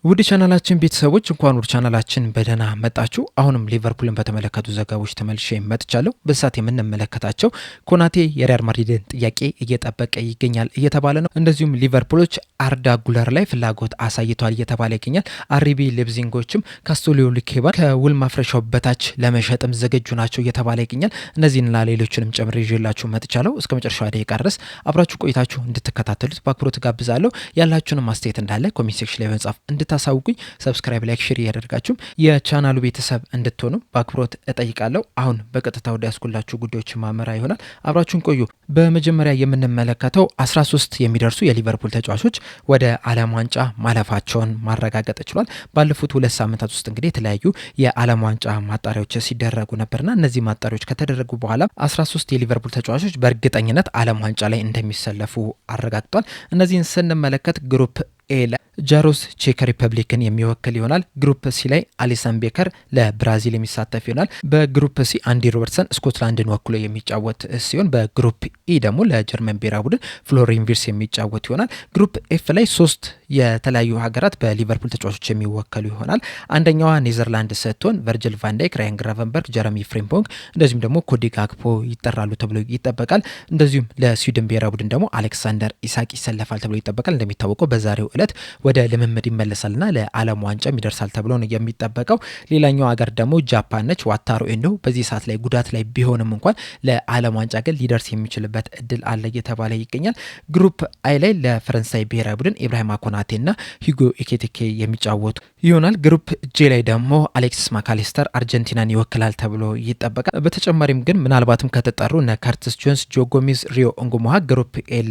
ውድ ቻናላችን ቤተሰቦች እንኳን ወደ ቻናላችን በደህና መጣችሁ። አሁንም ሊቨርፑልን በተመለከቱ ዘገባዎች ተመልሼ መጥቻለሁ። በሳት የምንመለከታቸው ኮናቴ የሪያል ማድሪድን ጥያቄ እየጠበቀ ይገኛል እየተባለ ነው። እንደዚሁም ሊቨርፑሎች አርዳ ጉለር ላይ ፍላጎት አሳይቷል እየተባለ ይገኛል። አርቢ ሌፕዚንጎችም ካስቶሊዮ ሊኬባን ከውል ማፍረሻው በታች ለመሸጥም ዝግጁ ናቸው እየተባለ ይገኛል። እነዚህንና ሌሎችንም ጨምሬ ይዤላችሁ መጥቻለሁ። እስከ መጨረሻው ደቂቃ ድረስ አብራችሁ ቆይታችሁ እንድትከታተሉት በአክብሮት ጋብዛለሁ። ያላችሁንም አስተያየት እንዳለ ኮሜንት ሴክሽን ላይ በመጻፍ እንድታሳውቁኝ ሰብስክራይብ፣ ላይክ፣ ሼር እያደረጋችሁም የቻናሉ ቤተሰብ እንድትሆኑ በአክብሮት እጠይቃለሁ። አሁን በቀጥታ ወደ ያስኩላችሁ ጉዳዮች ማመራ ይሆናል። አብራችሁን ቆዩ። በመጀመሪያ የምንመለከተው 13 የሚደርሱ የሊቨርፑል ተጫዋቾች ወደ ዓለም ዋንጫ ማለፋቸውን ማረጋገጥ ችሏል። ባለፉት 2 ሳምንታት ውስጥ እንግዲህ የተለያዩ የዓለም ዋንጫ ማጣሪያዎች ሲደረጉ ነበርና እነዚህ ማጣሪያዎች ከተደረጉ በኋላ 13 የሊቨርፑል ተጫዋቾች በእርግጠኝነት ዓለም ዋንጫ ላይ እንደሚሰለፉ አረጋግጧል። እነዚህን ስንመለከት ግሩፕ ኤ ላይ ጃሮስ ቼክ ሪፐብሊክን የሚወክል ይሆናል። ግሩፕ ሲ ላይ አሊሰን ቤከር ለብራዚል የሚሳተፍ ይሆናል። በግሩፕ ሲ አንዲ ሮበርትሰን ስኮትላንድን ወክሎ የሚጫወት ሲሆን በግሩፕ ኢ ደግሞ ለጀርመን ብሔራዊ ቡድን ፍሎሪን ቪርስ የሚጫወት ይሆናል። ግሩፕ ኤፍ ላይ 3 የተለያዩ ሀገራት በሊቨርፑል ተጫዋቾች የሚወከሉ ይሆናል። አንደኛዋ ኔዘርላንድ ስትሆን ቨርጅል ቫንዳይክ፣ ራያን ግራቨንበርግ፣ ጀረሚ ፍሪምፖንግ እንደዚሁም ደግሞ ኮዲ ጋክፖ ይጠራሉ ተብሎ ይጠበቃል። እንደዚሁም ለስዊድን ብሔራዊ ቡድን ደግሞ አሌክሳንደር ኢሳቅ ይሰለፋል ተብሎ ይጠበቃል። እንደሚታወቀው በዛሬው ዕለት ወደ ልምምድ ይመለሳልና ለዓለም ዋንጫ ይደርሳል ተብሎ ነው የሚጠበቀው። ሌላኛው ሀገር ደግሞ ጃፓን ነች። ዋታሮ ኤንዶ በዚህ ሰዓት ላይ ጉዳት ላይ ቢሆንም እንኳን ለዓለም ዋንጫ ግን ሊደርስ የሚችልበት እድል አለ እየተባለ ይገኛል። ግሩፕ አይ ላይ ለፈረንሳይ ብሔራዊ ቡድን ኢብራሂማ ኮናቴና ሂጎ ኤኪቲኬ የሚጫወቱ ይሆናል። ግሩፕ ጄ ላይ ደግሞ አሌክሲስ ማካሊስተር አርጀንቲናን ይወክላል ተብሎ ይጠበቃል። በተጨማሪም ግን ምናልባትም ከተጠሩ እነ ካርትስ ጆንስ፣ ጆ ጎሜዝ፣ ሪዮ እንጉሞሃ ግሩፕ ኤል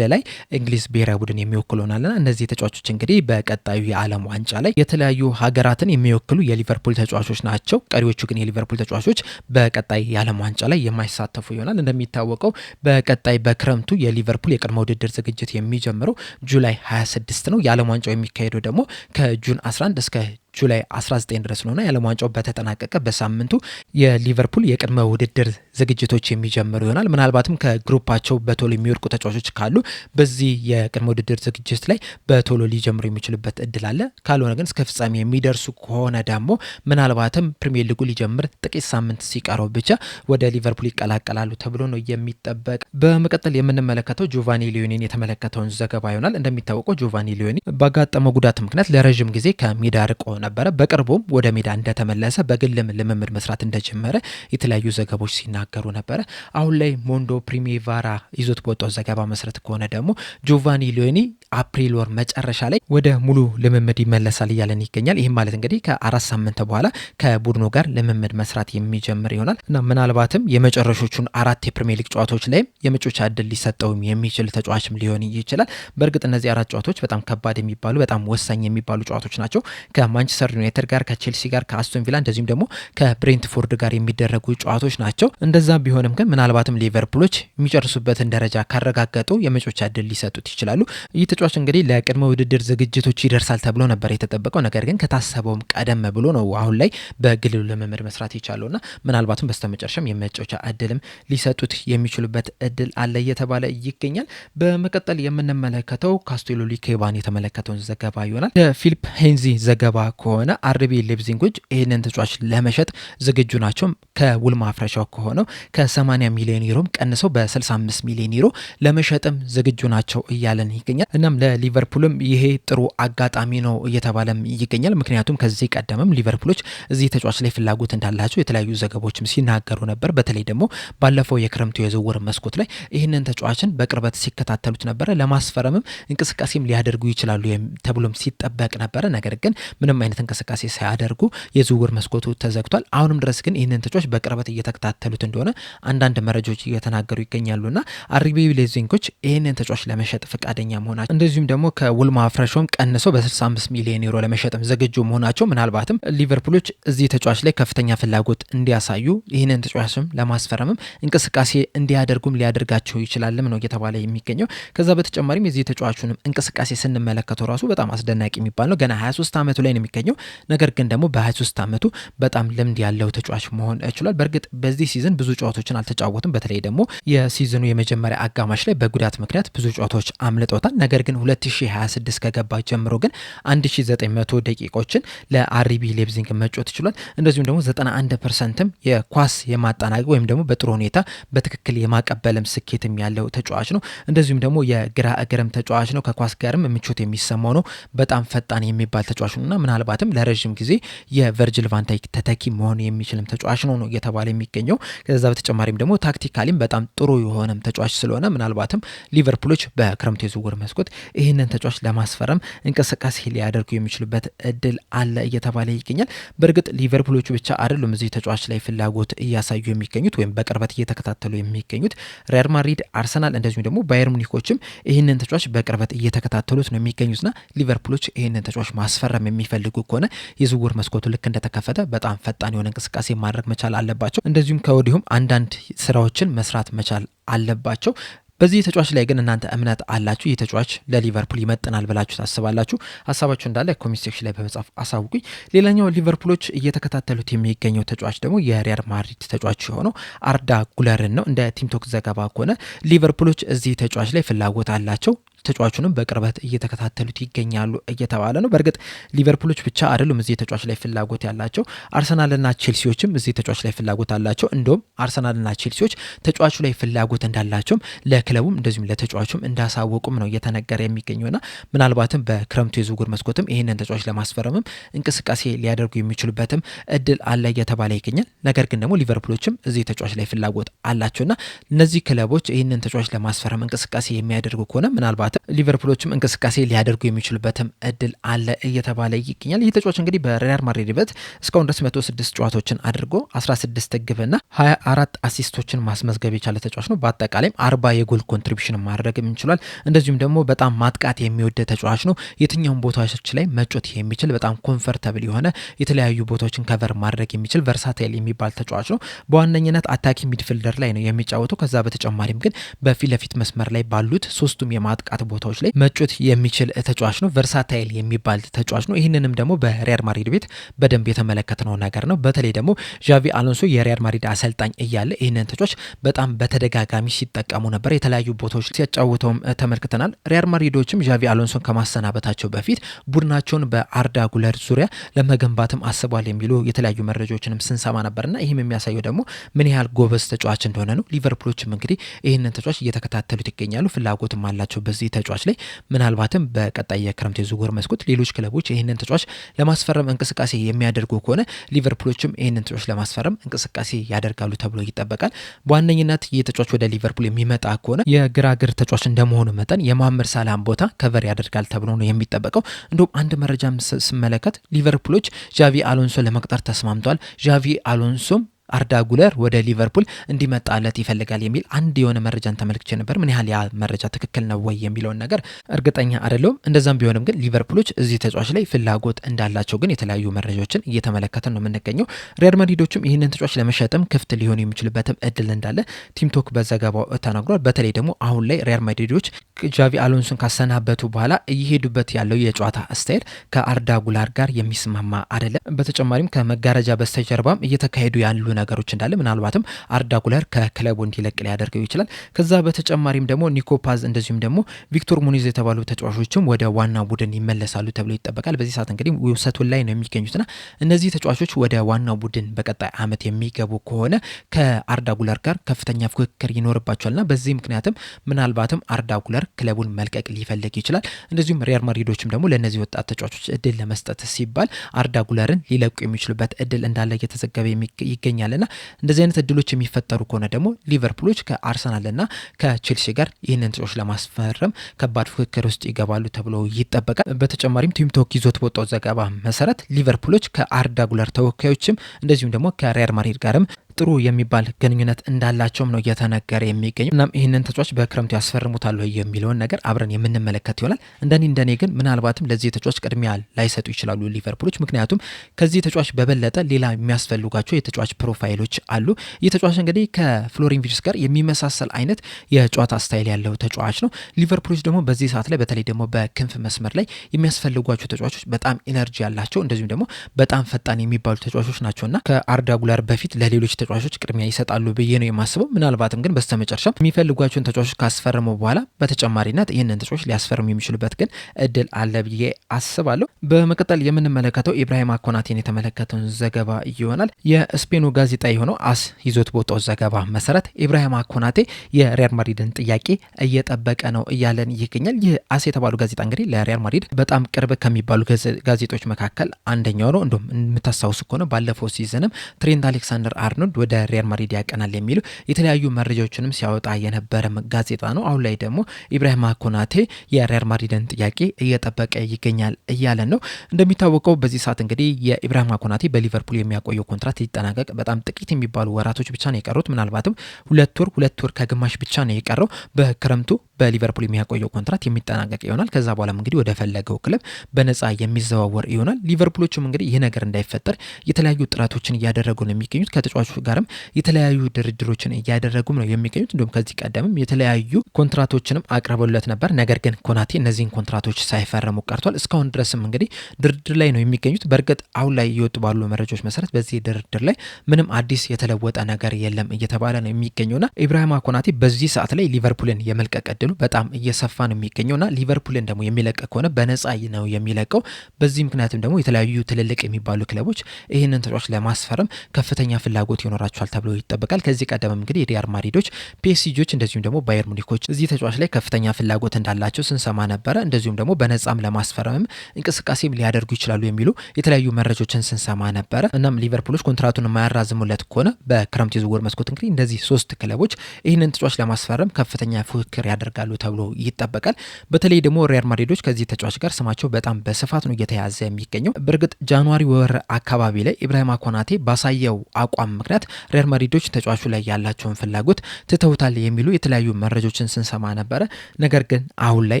ላይ እንግሊዝ ብሔራዊ ቡድን የሚወክሉ ይሆናልና እነዚህ ተጫዋቾች እንግዲህ በቀጣዩ የዓለም ዋንጫ ላይ የተለያዩ ሀገራትን የሚወክሉ የሊቨርፑል ተጫዋቾች ናቸው። ቀሪዎቹ ግን የሊቨርፑል ተጫዋቾች በቀጣይ የዓለም ዋንጫ ላይ የማይሳተፉ ይሆናል። እንደሚታወቀው በቀጣይ በክረምቱ የሊቨርፑል የቅድመ ውድድር ዝግጅት የሚጀምረው ጁላይ 26 ነው። የዓለም ዋንጫው የሚካሄደው ደግሞ ከጁን 11 እስከ ጁላይ 19 ድረስ ነውና የዓለም ዋንጫው በተጠናቀቀ በሳምንቱ የሊቨርፑል የቅድመ ውድድር ዝግጅቶች የሚጀምሩ ይሆናል። ምናልባትም ከግሩፓቸው በቶሎ የሚወድቁ ተጫዋቾች ካሉ በዚህ የቅድመ ውድድር ዝግጅት ላይ በቶሎ ሊጀምሩ የሚችሉበት እድል አለ። ካልሆነ ግን እስከ ፍጻሜ የሚደርሱ ከሆነ ደግሞ ምናልባትም ፕሪሚየር ሊጉ ሊጀምር ጥቂት ሳምንት ሲቀረው ብቻ ወደ ሊቨርፑል ይቀላቀላሉ ተብሎ ነው የሚጠበቅ። በመቀጠል የምንመለከተው ጆቫኒ ሊዮኒን የተመለከተውን ዘገባ ይሆናል። እንደሚታወቀው ጆቫኒ ሊዮኒ ባጋጠመው ጉዳት ምክንያት ለረዥም ጊዜ ከሜዳ ርቆ ነበረ። በቅርቡም ወደ ሜዳ እንደተመለሰ በግልም ልምምድ መስራት እንደጀመረ የተለያዩ ዘገቦች ሲናገሩ ነበረ። አሁን ላይ ሞንዶ ፕሪሜቫራ ይዞት በወጣው ዘገባ መሰረት ከሆነ ደግሞ ጆቫኒ ሊዮኒ አፕሪል ወር መጨረሻ ላይ ወደ ሙሉ ልምምድ ይመለሳል እያለን ይገኛል። ይህም ማለት እንግዲህ ከ4 ሳምንት በኋላ ከቡድኑ ጋር ልምምድ መስራት የሚጀምር ይሆናል እና ምናልባትም የመጨረሾቹን 4 የፕሪሚየር ሊግ ጨዋታዎች ላይም የመጮቻ እድል ሊሰጠውም የሚችል ተጫዋችም ሊሆን ይችላል። በእርግጥ እነዚህ 4 ጨዋታዎች በጣም ከባድ የሚባሉ በጣም ወሳኝ የሚባሉ ጨዋታዎች ናቸው። ከማንቸስተር ዩናይትድ ጋር፣ ከቼልሲ ጋር፣ ከአስቶን ቪላ እንደዚሁም ደግሞ ከብሬንትፎርድ ጋር የሚደረጉ ጨዋታዎች ናቸው። እንደዛ ቢሆንም ግን ምናልባትም ሊቨርፑሎች የሚጨርሱበትን ደረጃ ካረጋገጡ የመጮቻ እድል ሊሰጡት ይችላሉ። ይህ ተጫዋች እንግዲህ ለቅድመ ውድድር ዝግጅቶች ይደርሳል ተብሎ ነበር የተጠበቀው። ነገር ግን ከታሰበውም ቀደም ብሎ ነው አሁን ላይ በግል ልምምድ መስራት የቻለውና ምናልባትም በስተመጨረሻም የመጮቻ እድልም ሊሰጡት የሚችሉበት እድል አለ እየተባለ ይገኛል። በመቀጠል የምንመለከተው ካስቶሊዮ ሊኬባን የተመለከተውን ዘገባ ይሆናል። የፊሊፕ ሄንዚ ዘገባ ከሆነ አርቢ ሌፕዚንጎች ይህንን ተጫዋች ለመሸጥ ዝግጁ ናቸው። ከውል ማፍረሻው ከሆነው ከ80 ሚሊዮን ዩሮ ቀንሰው በ65 ሚሊዮን ዩሮ ለመሸጥም ዝግጁ ናቸው እያለን ይገኛል። እናም ለሊቨርፑልም ይሄ ጥሩ አጋጣሚ ነው እየተባለም ይገኛል። ምክንያቱም ከዚህ ቀደምም ሊቨርፑሎች እዚህ ተጫዋች ላይ ፍላጎት እንዳላቸው የተለያዩ ዘገቦችም ሲናገሩ ነበር። በተለይ ደግሞ ባለፈው የክረምቱ የዝውውር መስኮት ላይ ይህንን ተጫዋችን በቅርበት ሲከታተሉት ነበረ። ለማስፈረምም እንቅስቃሴም ሊያደርጉ ይችላሉ ተብሎም ሲጠበቅ ነበረ። ነገር ግን ምንም አይነት እንቅስቃሴ ሳያደርጉ የዝውውር መስኮቱ ተዘግቷል። አሁንም ድረስ ግን ይህንን ተጫዋች በቅርበት እየተከታተሉት እንደሆነ አንዳንድ መረጃዎች እየተናገሩ ይገኛሉና አርቢ ሌፕዚንጎች ይህንን ተጫዋች ለመሸጥ ፈቃደኛ መሆናቸው እንደዚሁም ደግሞ ከውል ማፍረሻውም ቀንሰው በ65 ሚሊዮን ዩሮ ለመሸጥም ዝግጁ መሆናቸው ምናልባትም ሊቨርፑሎች እዚህ ተጫዋች ላይ ከፍተኛ ፍላጎት እንዲያሳዩ ይህንን ተጫዋችም ለማስፈረምም እንቅስቃሴ እንዲያደርጉም ሊያደርጋቸው ይችላልም ነው እየተባለ የሚገኘው። ከዛ በተጨማሪም የዚህ ተጫዋቹንም እንቅስቃሴ ስንመለከተው ራሱ በጣም አስደናቂ የሚባል ነው። ገና 23 ዓመቱ ላይ ነው የሚገኘው። ነገር ግን ደግሞ በ23 ዓመቱ በጣም ልምድ ያለው ተጫዋች መሆን ችሏል። በእርግጥ በዚህ ሲዝን ብዙ ጨዋታዎችን አልተጫወትም። በተለይ ደግሞ የሲዝኑ የመጀመሪያ አጋማሽ ላይ በጉዳት ምክንያት ብዙ ጨዋታዎች አምልጦታል። ነገር ግን 2026 ከገባ ጀምሮ ግን 1900 ደቂቃዎችን ለአርቢ ሌፕዚግ መጫወት ችሏል። እንደዚሁም ደግሞ 91%ም የኳስ የማጠናቀቅ ወይም ደግሞ በጥሩ ሁኔታ በትክክል የማቀበልም ስኬትም ያለው ተጫዋች ነው። እንደዚሁም ደግሞ የግራ እግርም ተጫዋች ነው። ከኳስ ጋርም ምቾት የሚሰማው ነው። በጣም ፈጣን የሚባል ተጫዋች ነውና ምናልባትም ለረጅም ጊዜ የቨርጅል ቫን ዳይክ ተተኪ መሆን የሚችልም ተጫዋች ነው እየተባለ የሚገኘው። ከዛ በተጨማሪም ደግሞ ታክቲካሊም በጣም ጥሩ የሆነም ተጫዋች ስለሆነ ምናልባትም ሊቨርፑሎች በክረምቱ የዝውውር መስኮት ይህንን ተጫዋች ለማስፈረም እንቅስቃሴ ሊያደርጉ የሚችሉበት እድል አለ እየተባለ ይገኛል። በእርግጥ ሊቨርፑሎቹ ብቻ አይደሉም እዚህ ተጫዋች ላይ ፍላጎት እያሳዩ የሚገኙት ወይም በቅርበት እየተከታተሉ የሚገኙት። ሪያል ማድሪድ፣ አርሰናል እንደዚሁም ደግሞ ባየር ሙኒኮችም ይህንን ተጫዋች በቅርበት እየተከታተሉት ነው የሚገኙትና ሊቨርፑሎች ይህንን ተጫዋች ማስፈረም የሚፈልጉ ከሆነ የዝውውር መስኮቱ ልክ እንደተከፈተ በጣም ፈጣን የሆነ እንቅስቃሴ ማድረግ መቻል አለባቸው። እንደዚሁም ከወዲሁም አንዳንድ ስራዎችን መስራት መቻል አለባቸው። በዚህ ተጫዋች ላይ ግን እናንተ እምነት አላችሁ? ይህ ተጫዋች ለሊቨርፑል ይመጥናል ብላችሁ ታስባላችሁ? ሀሳባችሁ እንዳለ ኮሜንት ሴክሽን ላይ በመጻፍ አሳውቁኝ። ሌላኛው ሊቨርፑሎች እየተከታተሉት የሚገኘው ተጫዋች ደግሞ የሪያል ማድሪድ ተጫዋች የሆነው አርዳ ጉለርን ነው። እንደ ቲምቶክ ዘገባ ከሆነ ሊቨርፑሎች እዚህ ተጫዋች ላይ ፍላጎት አላቸው። ተጫዋቹንም በቅርበት እየተከታተሉት ይገኛሉ እየተባለ ነው። በእርግጥ ሊቨርፑሎች ብቻ አይደሉም እዚህ ተጫዋች ላይ ፍላጎት ያላቸው፣ አርሰናልና ቼልሲዎችም እዚህ ተጫዋች ላይ ፍላጎት አላቸው። እንደውም አርሰናልና ቼልሲዎች ተጫዋቹ ላይ ፍላጎት እንዳላቸውም ለክለቡም እንደዚሁም ለተጫዋቹም እንዳሳወቁም ነው እየተነገረ የሚገኘውና ምናልባትም በክረምቱ የዝውውር መስኮትም ይህንን ተጫዋች ለማስፈረምም እንቅስቃሴ ሊያደርጉ የሚችሉበትም እድል አለ እየተባለ ይገኛል። ነገር ግን ደግሞ ሊቨርፑሎችም እዚህ ተጫዋች ላይ ፍላጎት አላቸውና እነዚህ ክለቦች ይህንን ተጫዋች ለማስፈረም እንቅስቃሴ የሚያደርጉ ከሆነ ምናልባት ሊቨርፑሎችም እንቅስቃሴ ሊያደርጉ የሚችሉበትም እድል አለ እየተባለ ይገኛል። ይህ ተጫዋች እንግዲህ በሪያል ማድሪድ ቤት እስካሁን ድረስ 106 ጨዋታዎችን አድርጎ 16 ግብና 24 አሲስቶችን ማስመዝገብ የቻለ ተጫዋች ነው። በአጠቃላይም 40 የጎል ኮንትሪቢሽን ማድረግ ይችላል። እንደዚሁም ደግሞ በጣም ማጥቃት የሚወደ ተጫዋች ነው። የትኛውም ቦታዎች ላይ መጮት የሚችል በጣም ኮምፈርተብል የሆነ የተለያዩ ቦታዎችን ከቨር ማድረግ የሚችል ቨርሳታይል የሚባል ተጫዋች ነው። በዋነኝነት አታኪ ሚድፊልደር ላይ ነው የሚጫወተው። ከዛ በተጨማሪም ግን በፊት ለፊት መስመር ላይ ባሉት ሶስቱም የማጥቃት ቦታዎች ላይ መጮት የሚችል ተጫዋች ነው። ቨርሳታይል የሚባል ተጫዋች ነው። ይህንንም ደግሞ በሪያል ማድሪድ ቤት በደንብ የተመለከትነው ነገር ነው። በተለይ ደግሞ ዣቪ አሎንሶ የሪያል ማድሪድ አሰልጣኝ እያለ ይህንን ተጫዋች በጣም በተደጋጋሚ ሲጠቀሙ ነበር። የተለያዩ ቦታዎች ሲያጫውተውም ተመልክተናል። ሪያል ማድሪዶችም ዣቪ አሎንሶን ከማሰናበታቸው በፊት ቡድናቸውን በአርዳ ጉለር ዙሪያ ለመገንባትም አስቧል የሚሉ የተለያዩ መረጃዎችንም ስንሰማ ነበርና ይህም የሚያሳየው ደግሞ ምን ያህል ጎበዝ ተጫዋች እንደሆነ ነው። ሊቨርፑሎችም እንግዲህ ይህንን ተጫዋች እየተከታተሉት ይገኛሉ። ፍላጎትም አላቸው በዚህ ተጫዋች ላይ። ምናልባትም በቀጣይ የክረምት የዝውውር መስኮት ሌሎች ክለቦች ይህንን ተጫዋች ለማስፈረም እንቅስቃሴ የሚያደርጉ ከሆነ ሊቨርፑሎችም ይህንን ተጫዋች ለማስፈረም እንቅስቃሴ ያደርጋሉ ተብሎ ይጠበቃል። በዋነኝነት ይህ ተጫዋች ወደ ሊቨርፑል የሚመጣ ከሆነ የግራ እግር ተጫዋች እንደመሆኑ መጠን የመሐመድ ሳላህን ቦታ ከቨር ያደርጋል ተብሎ ነው የሚጠበቀው። እንዲሁም አንድ መረጃም ስመለከት ሊቨርፑሎች ዣቪ አሎንሶ ለመቅጠር ተስማምተዋል። ዣቪ አሎንሶም አርዳ ጉለር ወደ ሊቨርፑል እንዲመጣለት ይፈልጋል የሚል አንድ የሆነ መረጃን ተመልክቼ ነበር። ምን ያህል ያ መረጃ ትክክል ነው ወይ የሚለውን ነገር እርግጠኛ አይደለሁም። እንደዛም ቢሆንም ግን ሊቨርፑሎች እዚህ ተጫዋች ላይ ፍላጎት እንዳላቸው ግን የተለያዩ መረጃዎችን እየተመለከተን ነው የምንገኘው። ሪያል ማድሪዶችም ይህንን ተጫዋች ለመሸጥም ክፍት ሊሆኑ የሚችሉበትም እድል እንዳለ ቲምቶክ በዘገባው ተናግሯል። በተለይ ደግሞ አሁን ላይ ሪያል ማድሪዶች ዣቪ አሎንሶን ካሰናበቱ በኋላ እየሄዱበት ያለው የጨዋታ ስታይል ከአርዳ ጉለር ጋር የሚስማማ አይደለም። በተጨማሪም ከመጋረጃ በስተጀርባም እየተካሄዱ ያሉ ነገሮች እንዳለ ምናልባትም አርዳ ጉለር ከክለቡ እንዲለቅ ሊያደርገው ይችላል። ከዛ በተጨማሪም ደግሞ ኒኮ ፓዝ እንደዚሁም ደግሞ ቪክቶር ሙኒዝ የተባሉ ተጫዋቾችም ወደ ዋና ቡድን ይመለሳሉ ተብሎ ይጠበቃል። በዚህ ሰዓት እንግዲህ ውሰቱን ላይ ነው የሚገኙትና እነዚህ ተጫዋቾች ወደ ዋናው ቡድን በቀጣይ ዓመት የሚገቡ ከሆነ ከአርዳ ጉለር ጋር ከፍተኛ ፉክክር ይኖርባቸዋልና በዚህ ምክንያትም ምናልባትም አርዳ ጉለር ክለቡን መልቀቅ ሊፈልግ ይችላል። እንደዚሁም ሪያል ማድሪዶችም ደግሞ ለእነዚህ ወጣት ተጫዋቾች እድል ለመስጠት ሲባል አርዳ ጉለርን ሊለቁ የሚችሉበት እድል እንዳለ እየተዘገበ ይገኛል። ና እንደዚህ አይነት እድሎች የሚፈጠሩ ከሆነ ደግሞ ሊቨርፑሎች ከአርሰናልና ከቼልሲ ጋር ይህንን ተጫዋች ለማስፈረም ከባድ ፉክክር ውስጥ ይገባሉ ተብሎ ይጠበቃል። በተጨማሪም ቲምቶክ ይዞት በወጣው ዘገባ መሰረት ሊቨርፑሎች ከአርዳ ጉለር ተወካዮችም እንደዚሁም ደግሞ ከሪያል ማድሪድ ጋርም ጥሩ የሚባል ግንኙነት እንዳላቸውም ነው እየተነገረ የሚገኘው። እናም ይህንን ተጫዋች በክረምቱ ያስፈርሙታል የሚለውን ነገር አብረን የምንመለከት ይሆናል። እንደኔ ግን ምናልባትም ለዚህ ተጫዋች ቅድሚያ ላይሰጡ ይችላሉ ሊቨርፑሎች። ምክንያቱም ከዚህ ተጫዋች በበለጠ ሌላ የሚያስፈልጓቸው የተጫዋች ፕሮፋይሎች አሉ። ይህ ተጫዋች እንግዲህ ከፍሎሪን ቪርትዝ ጋር የሚመሳሰል አይነት የጨዋታ ስታይል ያለው ተጫዋች ነው። ሊቨርፑሎች ደግሞ በዚህ ሰዓት ላይ በተለይ ደግሞ በክንፍ መስመር ላይ የሚያስፈልጓቸው ተጫዋቾች በጣም ኢነርጂ ያላቸው እንደዚሁም ደግሞ በጣም ፈጣን የሚባሉ ተጫዋቾች ናቸውና ከአርዳ ጉለር በፊት ለሌሎች ተጫዋቾች ቅድሚያ ይሰጣሉ ብዬ ነው የማስበው። ምናልባትም ግን በስተመጨረሻ የሚፈልጓቸውን ተጫዋቾች ካስፈረሙ በኋላ በተጨማሪነት ይህንን ተጫዋች ሊያስፈርሙ የሚችሉበት ግን እድል አለ ብዬ አስባለሁ። በመቀጠል የምንመለከተው ኢብራሂማ ኮናቴን የተመለከተውን ዘገባ ይሆናል። የስፔኑ ጋዜጣ የሆነው አስ ይዞት በወጣው ዘገባ መሰረት ኢብራሂማ ኮናቴ የሪያል ማድሪድን ጥያቄ እየጠበቀ ነው እያለን ይገኛል። ይህ አስ የተባሉ ጋዜጣ እንግዲህ ለሪያል ማድሪድ በጣም ቅርብ ከሚባሉ ጋዜጦች መካከል አንደኛው ነው። እንዲሁም የምታስታውሱ ከሆነ ባለፈው ሲዝንም ትሬንት አሌክሳንደር አርኖልድ ወደ ሪያል ማድሪድ ያቀናል የሚሉ የተለያዩ መረጃዎችንም ሲያወጣ የነበረ ጋዜጣ ነው። አሁን ላይ ደግሞ ኢብራሂማ ኮናቴ የሪያል ማድሪድን ጥያቄ እየጠበቀ ይገኛል እያለን ነው። እንደሚታወቀው በዚህ ሰዓት እንግዲህ የኢብራሂማ ኮናቴ በሊቨርፑል የሚያቆየው ኮንትራት ሊጠናቀቅ በጣም ጥቂት የሚባሉ ወራቶች ብቻ ነው የቀሩት። ምናልባትም ሁለት ወር ከግማሽ ብቻ ነው የቀረው በክረምቱ በሊቨርፑል የሚያቆየው ኮንትራት የሚጠናቀቅ ይሆናል። ከዛ በኋላም እንግዲህ ወደ ፈለገው ክለብ በነፃ የሚዘዋወር ይሆናል። ሊቨርፑሎችም እንግዲህ ይህ ነገር እንዳይፈጠር የተለያዩ ጥረቶችን እያደረጉ ነው የሚገኙት። ከተጫዋቹ ጋርም የተለያዩ ድርድሮችን እያደረጉም ነው የሚገኙት። እንዲሁም ከዚህ ቀደምም የተለያዩ ኮንትራቶችንም አቅርበውለት ነበር። ነገር ግን ኮናቴ እነዚህን ኮንትራቶች ሳይፈረሙ ቀርቷል። እስካሁን ድረስም እንግዲህ ድርድር ላይ ነው የሚገኙት። በእርግጥ አሁን ላይ እየወጡ ባሉ መረጃዎች መሰረት በዚህ ድርድር ላይ ምንም አዲስ የተለወጠ ነገር የለም እየተባለ ነው የሚገኘውና ኢብራሂማ ኮናቴ በዚህ ሰዓት ላይ ሊቨርፑልን የመልቀቅ እድሉ በጣም እየሰፋ ነው የሚገኘውና ሊቨርፑልን ደግሞ የሚለቅ ከሆነ በነፃ ነው የሚለቀው። በዚህ ምክንያትም ደግሞ የተለያዩ ትልልቅ የሚባሉ ክለቦች ይህንን ተጫዋች ለማስፈረም ከፍተኛ ፍላጎት ይኖራቸዋል ተብሎ ይጠበቃል። ከዚህ ቀደምም እንግዲህ ሪያል ማድሪዶች፣ ፒኤስጂዎች እንደዚሁም ደግሞ ባየር ሙኒኮች እዚህ ተጫዋች ላይ ከፍተኛ ፍላጎት እንዳላቸው ስንሰማ ነበረ። እንደዚሁም ደግሞ በነፃም ለማስፈረምም እንቅስቃሴም ሊያደርጉ ይችላሉ የሚሉ የተለያዩ መረጃዎችን ስንሰማ ነበረ። እናም ሊቨርፑሎች ኮንትራቱን የማያራዝሙለት ከሆነ በክረምት የዝውውር መስኮት እንግዲህ እንደዚህ 3 ክለቦች ይህንን ተጫዋች ለማስፈረም ከፍተኛ ፉክክር ያደርጋሉ ተብሎ ይጠበቃል። በተለይ ደግሞ ሪያል ማድሪዶች ከዚህ ተጫዋች ጋር ስማቸው በጣም በስፋት ነው እየተያዘ የሚገኘው። በእርግጥ ጃንዋሪ ወር አካባቢ ላይ ኢብራሂማ ኮናቴ ባሳየው አቋም ምክንያት ሪያል ማድሪዶች ተጫዋቹ ላይ ያላቸውን ፍላጎት ትተውታል የሚሉ የተለያዩ መረጃዎችን ስንሰማ ነበረ። ነገር ግን አሁን ላይ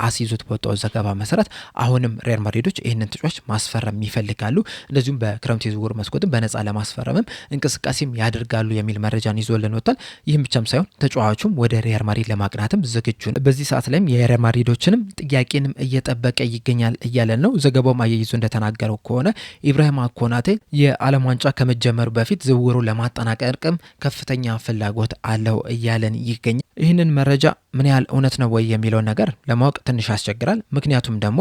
አስይዞት በወጣው ዘገባ መሰረት አሁንም ሪያል ማድሪዶች ይህንን ተጫዋች ማስፈረም ይፈልጋሉ። እንደዚሁም በክረምት የዝውውር መስኮትም በነፃ ለማስፈረምም እንቅስቃሴም ያደርጋሉ የሚል መረጃን ይዞልን ወጥቷል። ይህም ብቻም ሳይሆን ተጫዋቹም ወደ ሪያል ማድሪድ ለማቅናትም ዝግጁ ነው። በዚህ ሰዓት ላይም የሪያል ማድሪዶችንም ጥያቄንም እየጠበቀ ይገኛል እያለን ነው። ዘገባውም አያይዞ እንደተናገረው ከሆነ ኢብራሂማ ኮናቴ የዓለም ዋንጫ ከመጀመሩ በፊት ዝውውሩ ለማጠናቀቅም ከፍተኛ ፍላጎት አለው እያለን ይገኛል። ይህንን መረጃ ምን ያህል እውነት ነው ወይ የሚለውን ነገር ለማወቅ ትንሽ ያስቸግራል። ምክንያቱም ደግሞ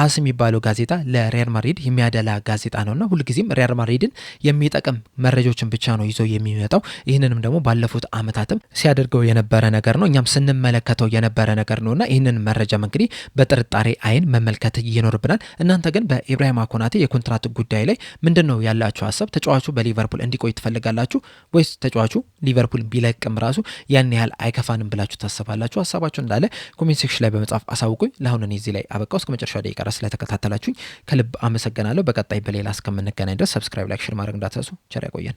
አስ የሚባለው ጋዜጣ ለሪያል ማድሪድ የሚያደላ ጋዜጣ ነውና ሁልጊዜም ሪያል ማድሪድን የሚጠቅም መረጃዎችን ብቻ ነው ይዞ የሚመጣው። ይህንንም ደግሞ ባለፉት ዓመታትም ሲያደርገው የነበረ ነገር ነው፣ እኛም ስንመለከተው የነበረ ነገር ነውና ይህንን መረጃም እንግዲህ በጥርጣሬ አይን መመልከት ይኖርብናል። እናንተ ግን በኢብራሂማ ኮናቴ የኮንትራት ጉዳይ ላይ ምንድን ነው ያላችሁ ሀሳብ? ተጫዋቹ በሊቨርፑል እንዲቆይ ትፈልጋላችሁ ወይስ ተጫዋቹ ሊቨርፑል ቢለቅም ራሱ ያን ያህል አይከፋንም ብላችሁ ታስባላችሁ? ሀሳባችሁ እንዳለ ኮሜንት ሴክሽን ላይ በመጻፍ አሳውቁኝ። ለአሁን እኔ እዚህ ላይ አበቃው። እስከ መጨረሻው ደቂቃ ድረስ ስለተከታተላችሁኝ ከልብ አመሰግናለሁ። በቀጣይ በሌላ እስከምንገናኝ ድረስ ሰብስክራይብ፣ ላይክ፣ ሼር ማድረግ እንዳትረሱ። ቸር ያቆየን።